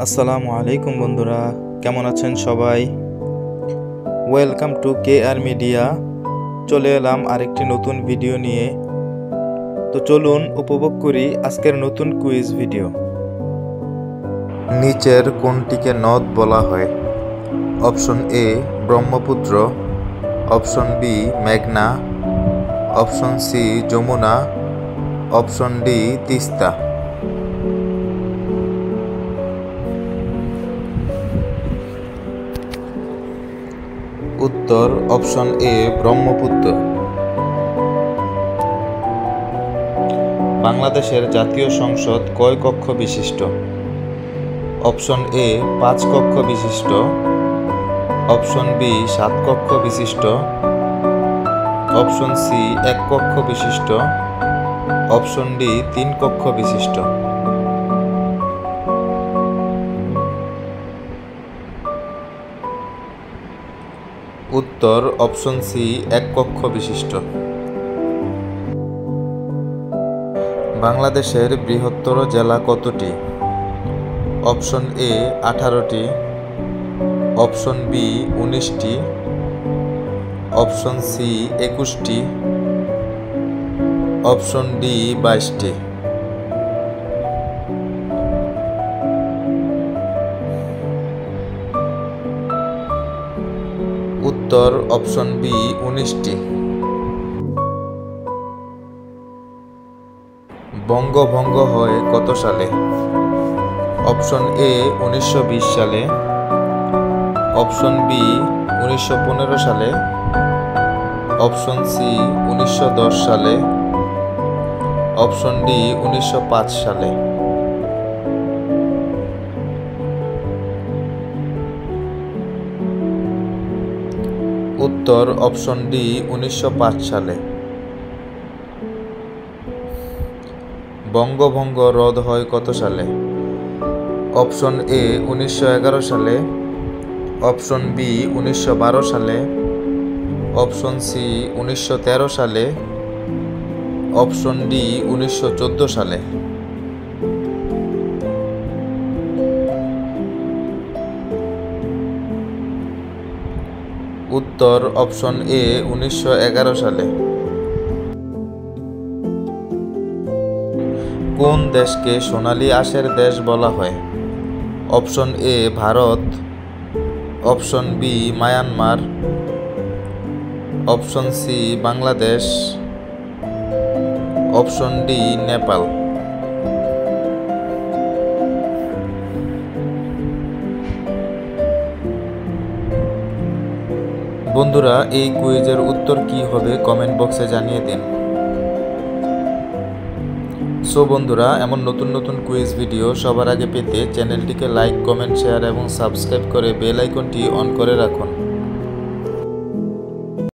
আসসালামু আলাইকুম বন্ধুরা, কেমন আছেন সবাই? Welcome to KR media. চলে এলাম আরেকটি নতুন ভিডিও নিয়ে। তো চলুন উপভোগ করি আজকের নতুন কুইজ ভিডিও। নিচের কোনটিকে নদ বলা হয়? Option A Brahmaputra, option B মেঘনা, option C Jamuna, option D Teesta. উত্তর অপশন এ ব্রহ্মপুত্র। বাংলাদেশের জাতীয় সংসদ কয় কক্ষ বিশিষ্ট? অপশন এ 5 কক্ষ বিশিষ্ট, অপশন বি 7 কক্ষ বিশিষ্ট, অপশন সি 1 কক্ষ বিশিষ্ট, অপশন ডি 3 কক্ষ বিশিষ্ট। উত্তর অপশন সি 1 কক্ষ বিশিষ্ট। বাংলাদেশের বৃহত্তর জেলা কতটি? অপশন এ 18টি, অপশন বি 19টি, অপশন সি 21টি, অপশন ডি 22টি। উত্তর অপশন বি 19টি। বঙ্গভঙ্গ হয় কত সালে? অপশন এ 1920 সালে, অপশন বি 1915 সালে, অপশন সি 1910 সালে, অপশন ডি 1905 সালে। উত্তর অপশন ডি 1905 সালে। বঙ্গভঙ্গ রদ হয় কত সালে? অপশন এ 1911 সালে, অপশন বি 1912 সালে, অপশন সি 1913 সালে, অপশন ডি 1914 সালে। উত্তর অপশন এ 1911 সালে। কোন দেশকে সোনালী আঁশের দেশ বলা হয়? Option A Bharat, option B Myanmar, option C Bangladesh, option D Nepal. বন্ধুরা, এই কুইজের উত্তর কি হবে কমেন্ট বক্সে জানিয়ে দিন। সো বন্ধুরা, এমন নতুন নতুন কুইজ ভিডিও সবার আগে পেতে চ্যানেলটিকে লাইক, কমেন্ট, শেয়ার এবং সাবস্ক্রাইব করে বেল আইকনটি অন করে রাখুন।